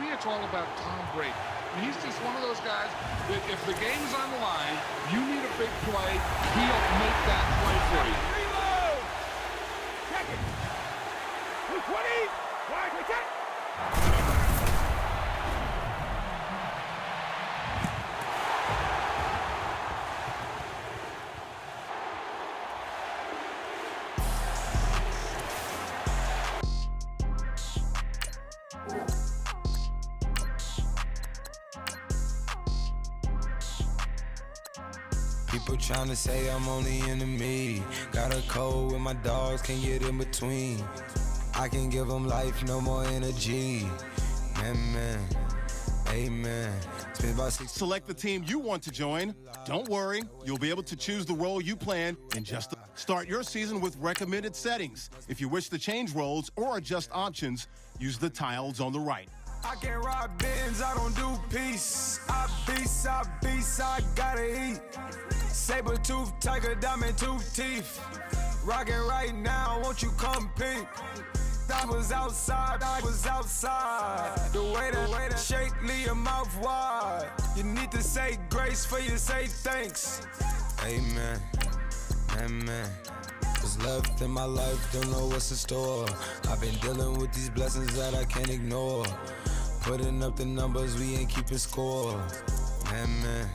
me, it's all about Tom Brady. He's just one of those guys that if the game's on the line, you need a big play, he'll make that play for you. Reload! Check it! 220! Wide, check! People tryna say I'm only in the media. Got a cold with my dogs, can't get in between. I can give them life, no more energy. Amen, amen. Select the team you want to join. Don't worry, you'll be able to choose the role you plan in just start your season with recommended settings. If you wish to change roles or adjust options, use the tiles on the right. I can ride Benz, I don't do peace. I beast, I gotta eat. Saber tooth, tiger, diamond tooth teeth. Rockin' right now, won't you come peep? I was outside. The way to shake, leave your mouth wide. You need to say grace for you say thanks. Amen, amen. What's left in my life, don't know what's in store. I've been dealing with these blessings that I can't ignore. Putting up the numbers, we ain't keeping score. Amen,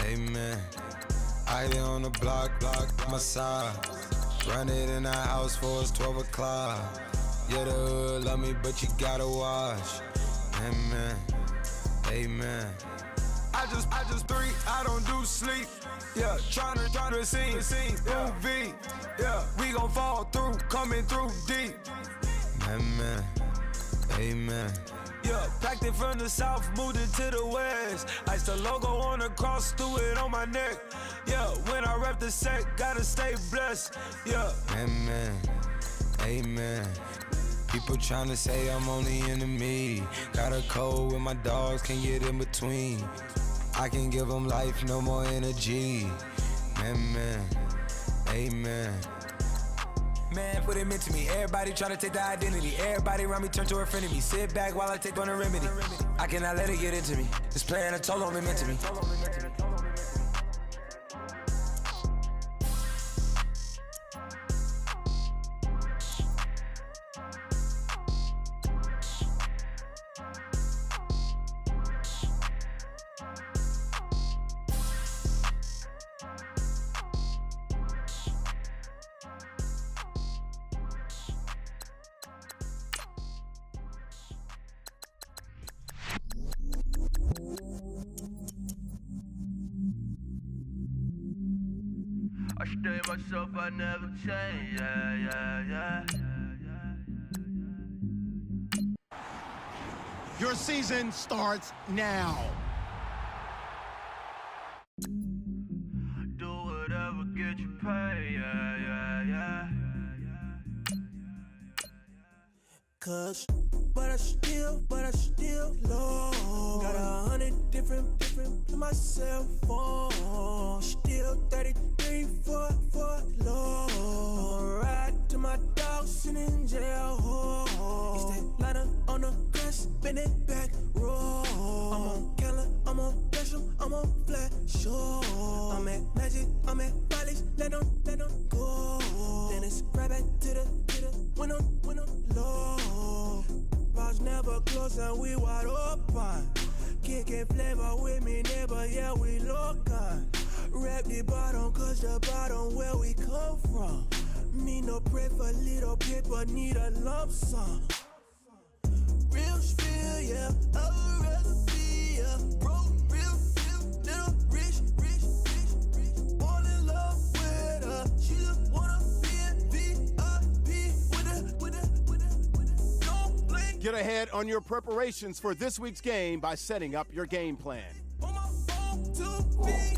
amen. I here on the block, my side. Run it in the house for us 12 o'clock. Yeah, the hood love me, but you gotta watch. Amen, amen. I just three, I don't do sleep. Yeah, tryna see, UV. Yeah, we gon' fall through, coming through deep. Amen, amen. Yeah, packed it from the south, moved it to the west. Iced the logo on the cross, threw it on my neck. Yeah, when I rep the set, gotta stay blessed. Yeah. Amen, amen. People tryna say I'm only in the media. Got a cold with my dogs, can't get in between. I can give them life, no more energy. Amen, amen. Man, what it meant to me. Everybody try to take the identity. Everybody around me turn to a friend of me. Sit back while I take on a remedy. I cannot let it get into me. This playing a toll on me, meant to me. I stay myself, I never change, yeah. Your season starts now. Do whatever, get you paid, yeah. Cause, but I still low. Got 100 different to my cell phone. Still 33 for low. I'ma ride to my dog sitting in jail. It's that liner on the grass, spin it back, roll. I'm on Keller, I'm on Gresham, I'm on Flat Shore. I'm at Magic, I'm at Riley's, let them go. Then it's right back to the when I'm low. Bars never close and we wide open. Kicking flavor with me, neighbor, yeah, we local. Rap the bottom, cause the bottom where we come from. Me no pray for little paper, need a lump sum. Real spill, yeah, I would rather be, yeah. Broke, real, little rich. All in love with her, she just wanna be in VIP with a, don't blink. Get ahead on your preparations for this week's game by setting up your game plan. On my phone to me,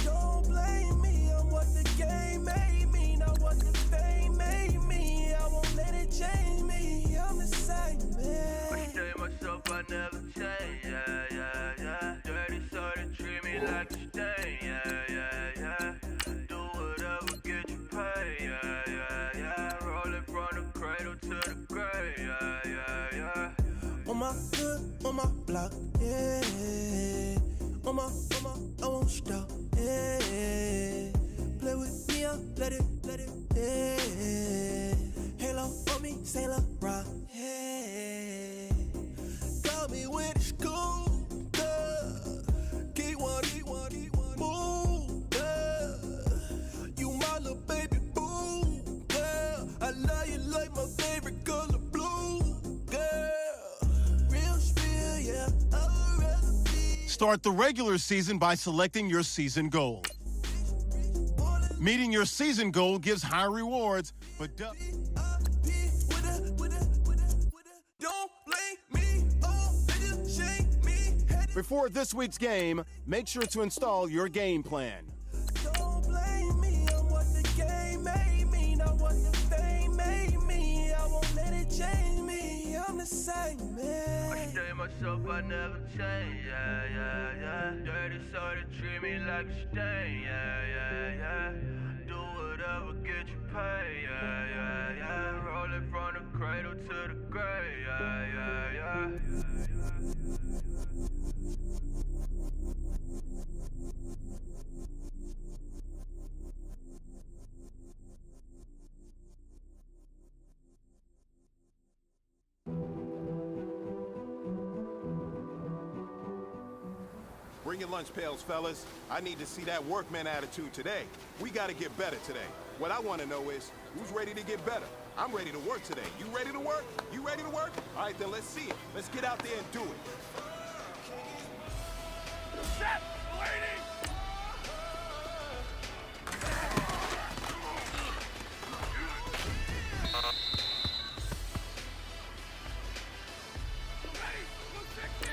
don't blame me, I'm what the game made me, not what the fame made me. I won't let it change me, I'm the same man. I stay myself, I never change, yeah. Dirty sorta treat me like a stain, yeah. Do whatever, get you paid, yeah. Roll it from the cradle to the grave, yeah. On my good on my block, yeah. On my, I won't stop, yeah. Play with me, I'll let it, yeah. Halo on me, Sailor Rock, yeah. Got me when it's cool, yeah. Keep one, move, yeah. You my little baby boo, yeah. I love you like my favorite color blue, girl. Real spill, yeah. I'd rather be. Start the regular season by selecting your season goal. Meeting your season goal gives high rewards, but Don't blame me, oh, shame me. before this week's game, make sure to install your game plan. Don't blame me, I'm what the game made me, not what the fame made me. I won't let it change me, I'm the same, man. I stay myself, I never change, yeah, yeah, yeah. Dirty sort of treat me like a stain, yeah, yeah, yeah. Do whatever, get you paid, yeah, yeah, yeah. Roll it from the cradle to the grave, yeah, yeah, yeah. Bring your lunch pails, fellas. I need to see that workman attitude today. We gotta get better today. What I wanna know is, who's ready to get better? I'm ready to work today. You ready to work? You ready to work? All right, then let's see it. Let's get out there and do it. Set, lady! Ready, look 16!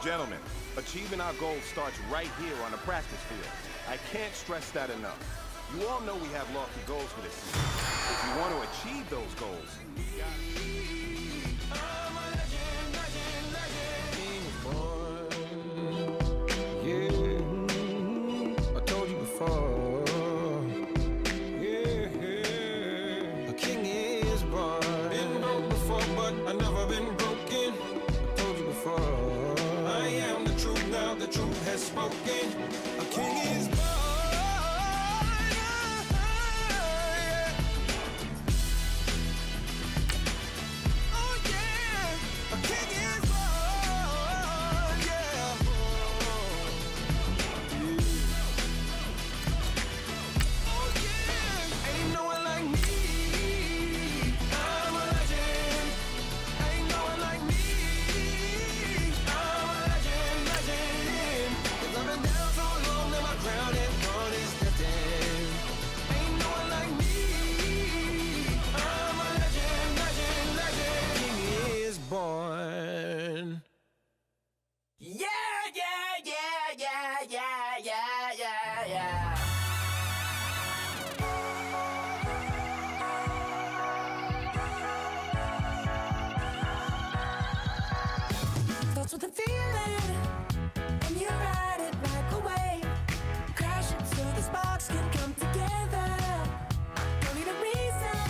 Gentlemen, achieving our goals starts right here on the practice field. I can't stress that enough. You all know we have lofty goals for this season. If you want to achieve those goals, Yeah, I told you before. Yeah, a king is born. Been broke before, but I never been broken. I told you before. I am the truth now. The truth has spoken. A king is born. Oh yeah, a king is born. Yeah. Oh yeah, ain't no one like me. I'm a legend. Ain't no one like me. I'm a legend. 'Cause I've been down so long that my crown and throne is lifted. Ain't no one like me. I'm a legend. King is born. Yeah, yeah, yeah, yeah, yeah, yeah, yeah, yeah. Starts with a feeling, and you ride it like a wave. Crash it so the sparks can come together. Don't need a reason,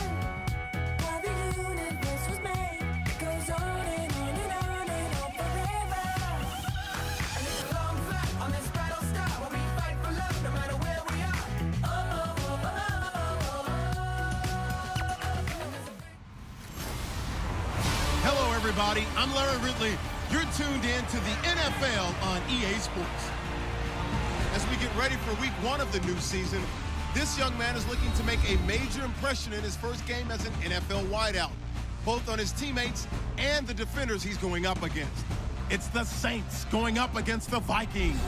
everybody. I'm Larry Ridley. You're tuned in to the NFL on EA Sports. As we get ready for week 1 of the new season, this young man is looking to make a major impression in his first game as an NFL wideout, both on his teammates and the defenders he's going up against. It's the Saints going up against the Vikings.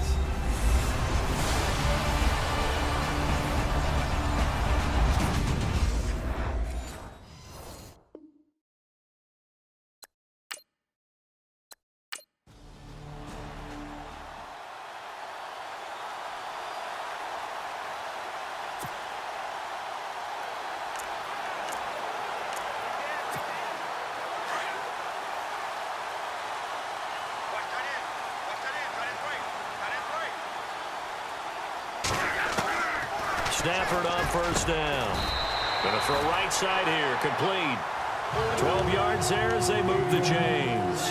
Stafford on first down. Going to throw right side here. Complete. 12 yards there as they move the chains.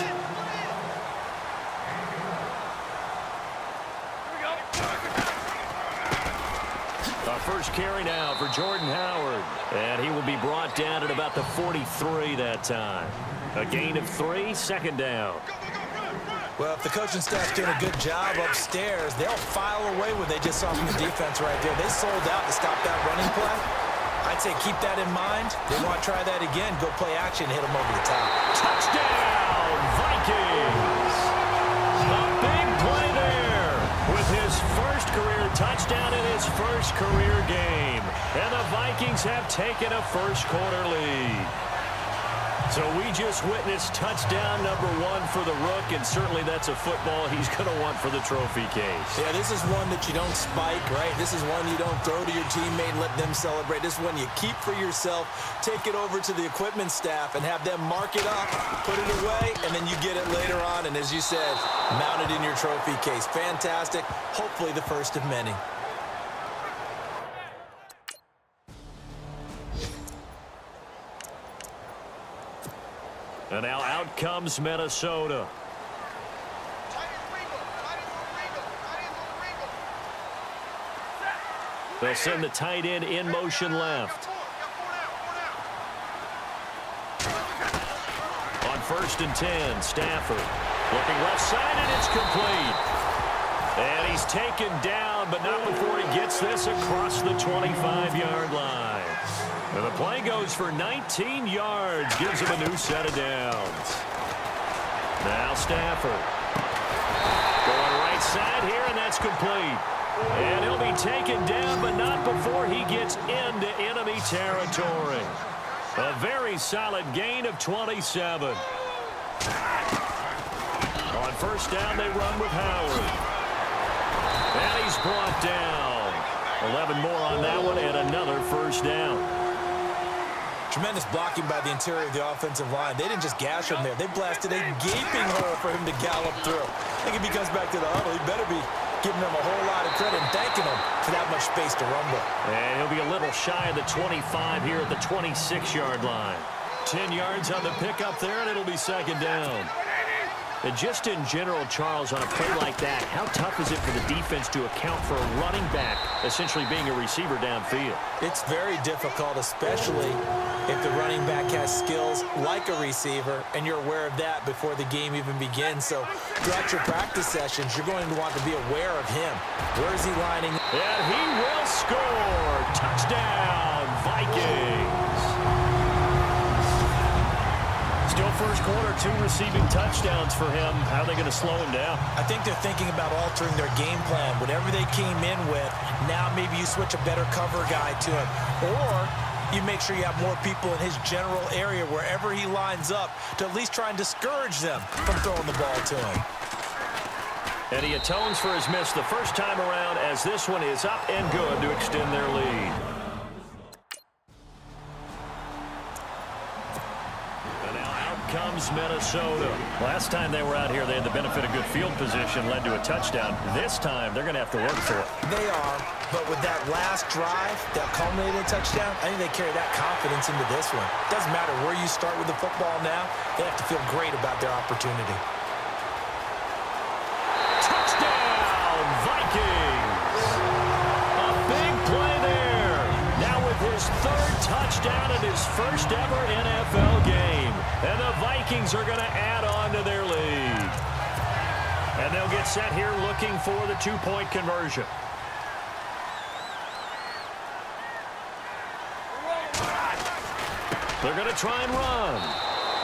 Our first carry now for Jordan Howard. And he will be brought down at about the 43 that time. A gain of 3, second down. Well, if the coaching staff's doing a good job upstairs, they'll file away what they just saw from the defense right there. They sold out to stop that running play. I'd say keep that in mind. They want to try that again. Go play action, hit them over the top. Touchdown, Vikings! A big play there with his first career touchdown in his first career game. And the Vikings have taken a first quarter lead. So we just witnessed touchdown number 1 for the Rook, and certainly that's a football he's going to want for the trophy case. Yeah, this is one that you don't spike, right? This is one you don't throw to your teammate and let them celebrate. This is one you keep for yourself, take it over to the equipment staff and have them mark it up, put it away, and then you get it later on. And as you said, mount it in your trophy case. Fantastic. Hopefully the first of many. And now out comes Minnesota. They'll send the tight end in motion left. On first and 10, Stafford looking left side, and it's complete. And he's taken down, but not before he gets this across the 25-yard line. And the play goes for 19 yards, gives him a new set of downs. Now Stafford going right side here, and that's complete. And he'll be taken down, but not before he gets into enemy territory. A very solid gain of 27. On first down, they run with Howard. And he's brought down. 11 more on that one, and another first down. Tremendous blocking by the interior of the offensive line. They didn't just gash him there. They blasted a gaping hole for him to gallop through. I think if he comes back to the huddle, he better be giving them a whole lot of credit and thanking them for that much space to rumble. And he'll be a little shy of the 25 here at the 26-yard line. 10 yards on the pickup there, and it'll be second down. And just in general, Charles, on a play like that, how tough is it for the defense to account for a running back essentially being a receiver downfield? It's very difficult, especially if the running back has skills like a receiver, and you're aware of that before the game even begins. So throughout your practice sessions, you're going to want to be aware of him. Where is he lining? And he will score. Touchdown, Vikings. Still first quarter, 2 receiving touchdowns for him. How are they going to slow him down? I think they're thinking about altering their game plan. Whatever they came in with, now maybe you switch a better cover guy to him. Or you make sure you have more people in his general area wherever he lines up to at least try and discourage them from throwing the ball to him. And he atones for his miss the first time around as this one is up and good to extend their lead. Comes Minnesota. Last time they were out here, they had the benefit of good field position, led to a touchdown. This time, they're going to have to work for it. They are, but with that last drive that culminated in a touchdown, I think they carry that confidence into this one. Doesn't matter where you start with the football now, they have to feel great about their opportunity. Touchdown, Vikings! A big play there. Now with his 3rd touchdown in his first ever NFL game. And the Vikings are going to add on to their lead. And they'll get set here looking for the two-point conversion. They're going to try and run.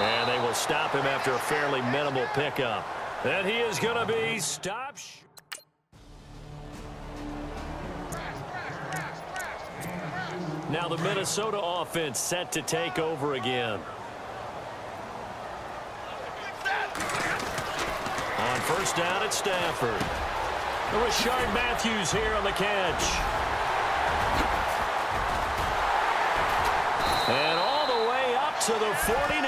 And they will stop him after a fairly minimal pickup. And he is going to be stopped. Now the Minnesota offense set to take over again. On first down at Stafford. Rashard Matthews here on the catch. And all the way up to the 49.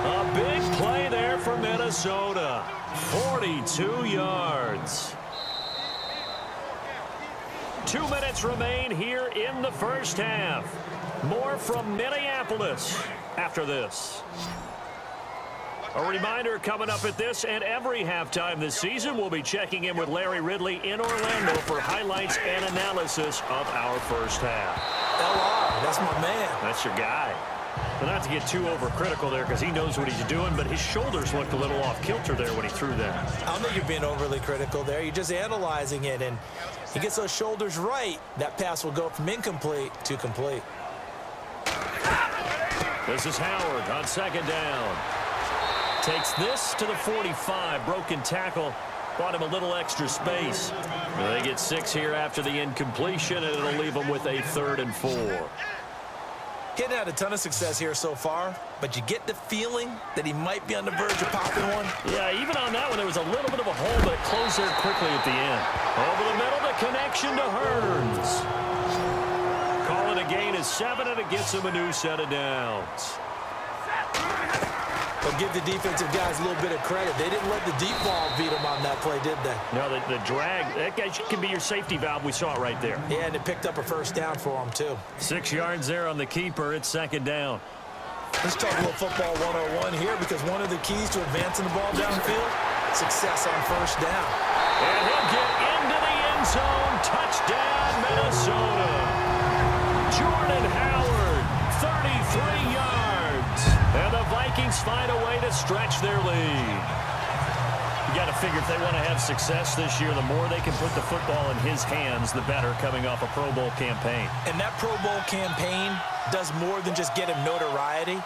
A big play there for Minnesota. 42 yards. 2 minutes remain here in the first half. More from Minneapolis after this. A reminder coming up at this and every halftime this season, we'll be checking in with Larry Ridley in Orlando for highlights and analysis of our first half. LR, that's my man. That's your guy. But not to get too overcritical there because he knows what he's doing, but his shoulders looked a little off kilter there when he threw that. I don't think you're being overly critical there. You're just analyzing it, and he gets those shoulders right. That pass will go from incomplete to complete. This is Howard on second down. Takes this to the 45. Broken tackle. Bought him a little extra space. They get 6 here after the incompletion, and it'll leave them with a 3rd and 4. He hadn't had a ton of success here so far, but you get the feeling that he might be on the verge of popping one. Yeah, even on that one, there was a little bit of a hole, but it closed there quickly at the end. Over the middle, the connection to Hearns. Call it a gain of 7, and it gets him a new set of downs. But give the defensive guys a little bit of credit. They didn't let the deep ball beat them on that play, did they? No, the drag, that guy can be your safety valve. We saw it right there. Yeah, and it picked up a first down for him, too. 6 yards there on the keeper. It's second down. Let's talk a little football 101 here, because one of the keys to advancing the ball downfield, success on first down. And he'll get into the end zone. Touchdown, Minnesota. Jordan Howard, 33 yards. And the Vikings find a way to stretch their lead. You got to figure if they want to have success this year, the more they can put the football in his hands, the better, coming off a Pro Bowl campaign. And that Pro Bowl campaign does more than just get him notoriety.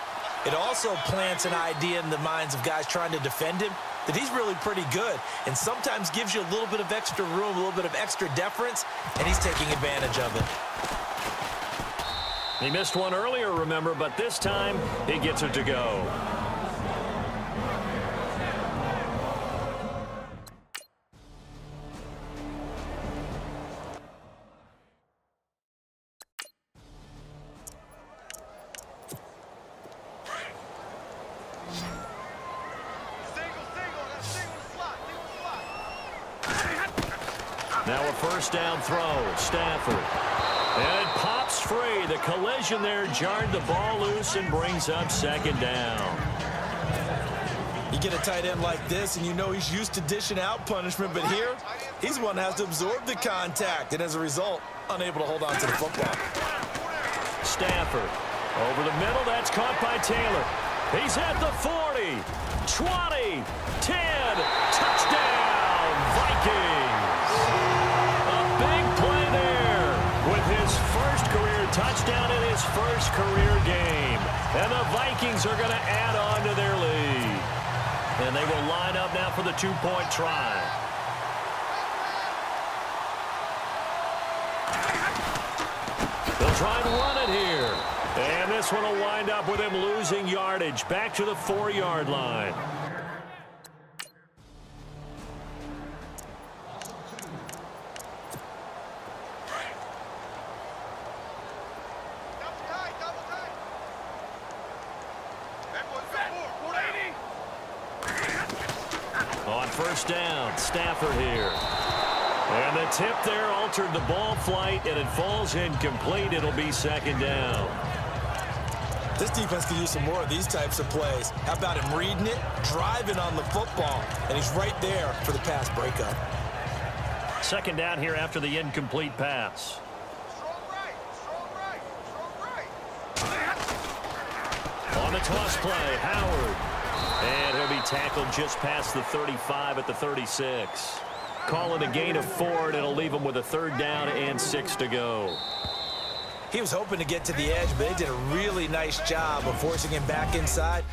It also plants an idea in the minds of guys trying to defend him that he's really pretty good, and sometimes gives you a little bit of extra room, a little bit of extra deference, and he's taking advantage of it. He missed one earlier, remember, but this time he gets it to go. Now a first down throw, Stafford. And it pops free. The collision there jarred the ball loose and brings up second down. You get a tight end like this, and you know he's used to dishing out punishment, but here, he's the one that has to absorb the contact, and as a result, unable to hold on to the football. Stafford over the middle. That's caught by Taylor. He's at the 40, 20, 10. Touchdown, Vikings. A big play there with his first career touchdown in his first career game. And the Vikings are going to add on to their lead. And they will line up now for the two-point try. They'll try and run it here. And this one will wind up with him losing yardage back to the 4-yard line. On first down, Stafford here. And the tip there altered the ball flight, and it falls incomplete. It'll be second down. This defense could use some more of these types of plays. How about him reading it, driving on the football, and he's right there for the pass breakup. Second down here after the incomplete pass. On the toss play, Howard. And he'll be tackled just past the 35 at the 36. Call it a gain of 4, and it'll leave him with a 3rd down and 6 to go. He was hoping to get to the edge, but they did a really nice job of forcing him back inside.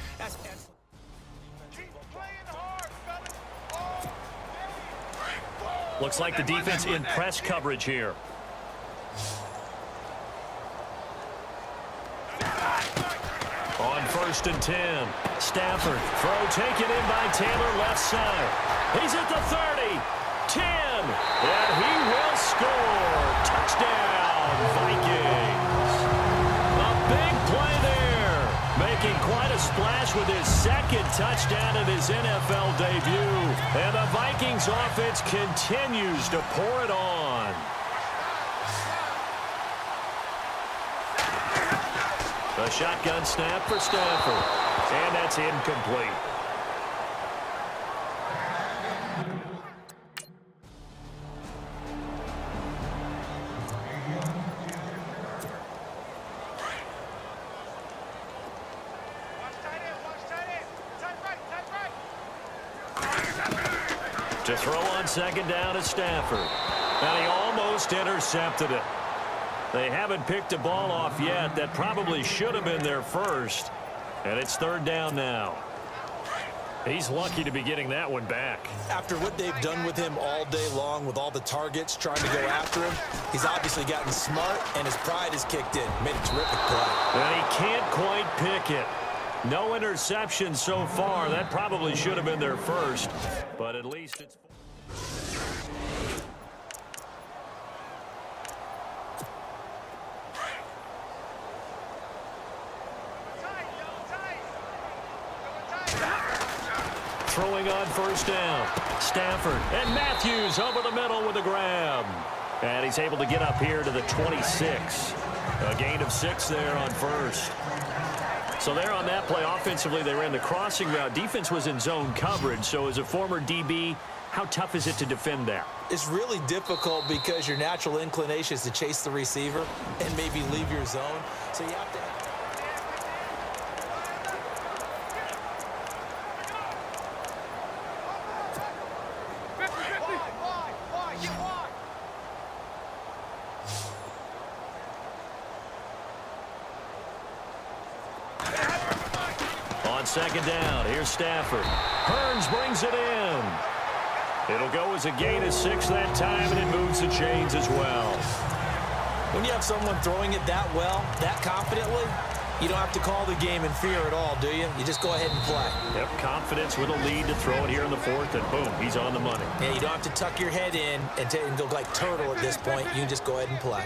Looks like the defense in press coverage here. On 1st and 10, Stafford. Throw taken in by Taylor, left side. He's at the 30, 10, and he will score. Touchdown, Vikings. A big play there, making quite a splash with his 2nd touchdown of his NFL debut. And the Vikings offense continues to pour it on. A shotgun snap for Stafford, and that's incomplete. To throw on 2nd down is Stafford, and he almost intercepted it. They haven't picked a ball off yet. That probably should have been their first. And it's 3rd down now. He's lucky to be getting that one back. After what they've done with him all day long with all the targets trying to go after him, he's obviously gotten smart, and his pride has kicked in. Made a terrific play. And he can't quite pick it. No interception so far. That probably should have been their first. But at least it's... Throwing on 1st down. Stafford and Matthews over the middle with a grab. And he's able to get up here to the 26. A gain of 6 there on 1st. So there on that play, offensively, they ran the crossing route. Defense was in zone coverage. So as a former DB, how tough is it to defend that? It's really difficult because your natural inclination is to chase the receiver and maybe leave your zone. So you have to... On 2nd down, here's Stafford. Hearns brings it in. It'll go as a gain of 6 that time, and it moves the chains as well. When you have someone throwing it that well, that confidently, you don't have to call the game in fear at all, do you? You just go ahead and play. Yep, confidence with a lead to throw it here in the 4th, and boom, he's on the money. Yeah, you don't have to tuck your head in and go like turtle at this point. You can just go ahead and play.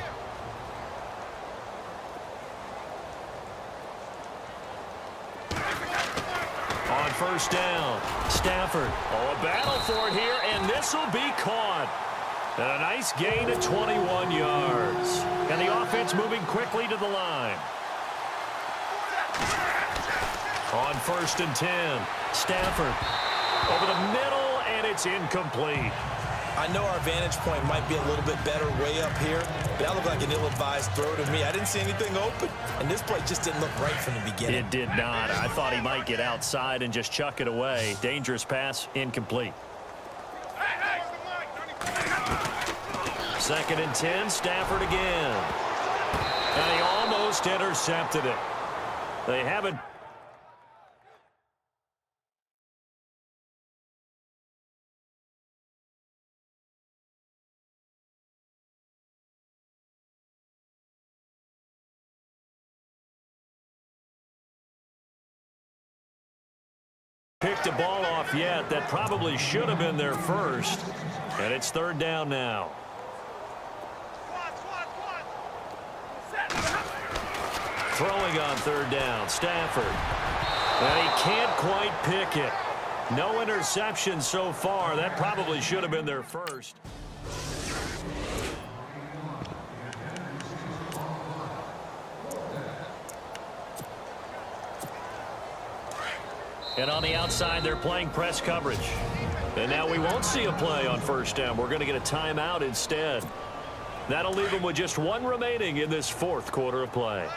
On 1st down, Stafford. Oh, a battle for it here, and this will be caught. And a nice gain of 21 yards. And the offense moving quickly to the line. On 1st and 10, Stafford over the middle, and it's incomplete. I know our vantage point might be a little bit better way up here, but that looked like an ill-advised throw to me. I didn't see anything open, and this play just didn't look right from the beginning. It did not. I thought he might get outside and just chuck it away. Dangerous pass, incomplete. 2nd and 10, Stafford again. And he almost intercepted it. They haven't. Picked a ball off yet. That probably should have been their first. And it's 3rd down now. Throwing on 3rd down, Stafford. And he can't quite pick it. No interception so far. That probably should have been their first. And on the outside, they're playing press coverage. And now we won't see a play on 1st down. We're going to get a timeout instead. That'll leave them with just 1 remaining in this 4th quarter of play.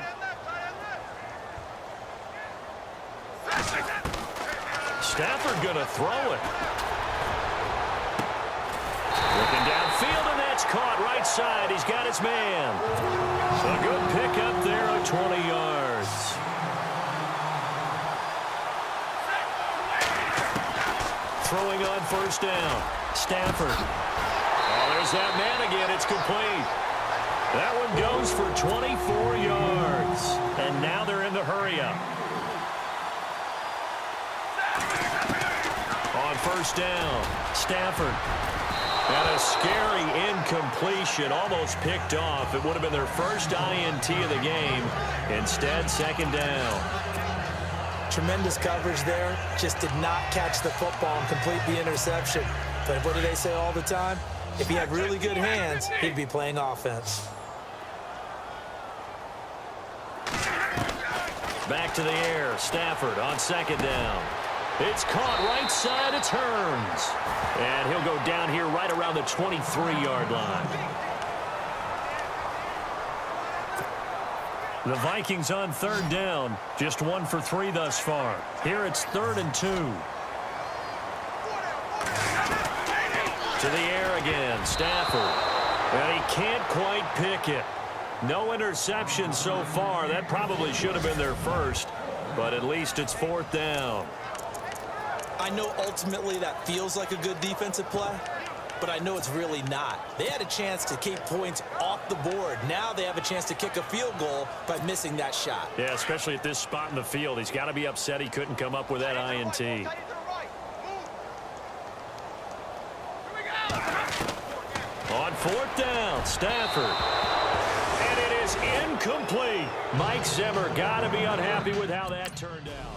Stafford going to throw it. Looking downfield, and that's caught right side. He's got his man. A good pickup there of 20 yards. Throwing on first down. Stafford. Oh, there's that man again. It's complete. That one goes for 24 yards. And now they're in the hurry-up. On first down, Stafford. And a scary incompletion, almost picked off. It would have been their first INT of the game. Instead, second down. Tremendous coverage there. Just did not catch the football and complete the interception. But what do they say all the time? If he had really good hands, he'd be playing offense. Back to the air. Stafford on second down. It's caught right side. It's Hearns. And he'll go down here right around the 23-yard line. The Vikings on third down. Just 1 for 3 thus far. Here it's 3rd and 2. To the air again. Stafford. And he can't quite pick it. No interception so far. That probably should have been their first. But at least it's 4th down. I know ultimately that feels like a good defensive play, but I know it's really not. They had a chance to keep points off the board. Now they have a chance to kick a field goal by missing that shot. Yeah, especially at this spot in the field. He's got to be upset he couldn't come up with that INT. On 4th down, Stafford. And it is incomplete. Mike Zimmer got to be unhappy with how that turned out.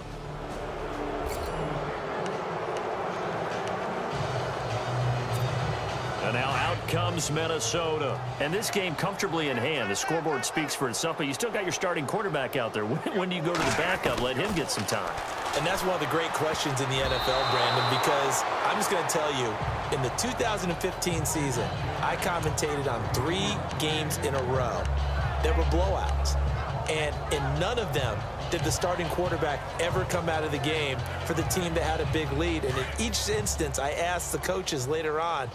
And now out comes Minnesota. And this game comfortably in hand. The scoreboard speaks for itself, but you still got your starting quarterback out there. When do you go to the backup? Let him get some time. And that's one of the great questions in the NFL, Brandon, because I'm just going to tell you, in the 2015 season, I commentated on 3 games in a row. There were blowouts. And in none of them did the starting quarterback ever come out of the game for the team that had a big lead. And in each instance, I asked the coaches later on,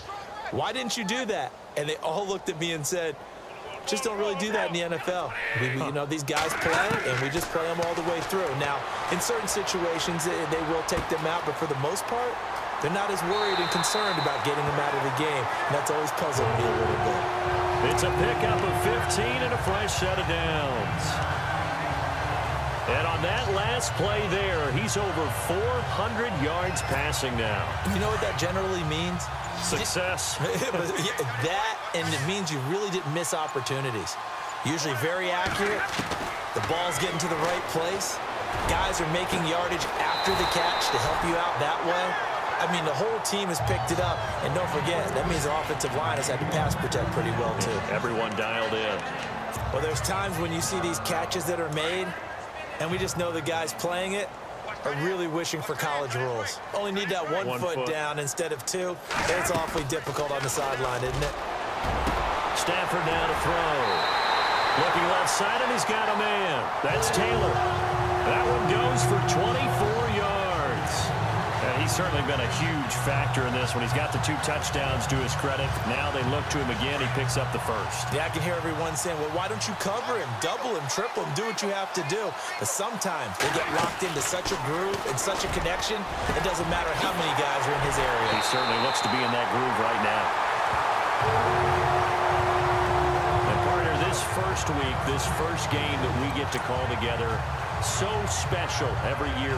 why didn't you do that? And they all looked at me and said, just don't really do that in the NFL. You know, these guys play, and we just play them all the way through. Now, in certain situations, they will take them out, but for the most part, they're not as worried and concerned about getting them out of the game. And that's always puzzled me a little bit. It's a pickup of 15 and a fresh set of downs. And on that last play there, he's over 400 yards passing now. You know what that generally means? Success. That, and it means you really didn't miss opportunities. Usually very accurate. The ball's getting to the right place. Guys are making yardage after the catch to help you out that way. I mean, the whole team has picked it up. And don't forget, that means the offensive line has had to pass protect pretty well, too. Everyone dialed in. Well, there's times when you see these catches that are made, and we just know the guys playing it are really wishing for college rules. Only need that one foot down instead of 2. It's awfully difficult on the sideline, isn't it? Stafford now to throw. Looking left side, and he's got a man. That's Taylor. That one goes for 24 yards. And he's certainly been a huge factor in this one. He's got the 2 touchdowns to his credit. Now they look to him again. He picks up the first. Yeah, I can hear everyone saying, well, why don't you cover him, double him, triple him, do what you have to do. But sometimes they get locked into such a groove and such a connection, it doesn't matter how many guys are in his area. He certainly looks to be in that groove right now. And partner, this first week, this first game that we get to call together, so special every year.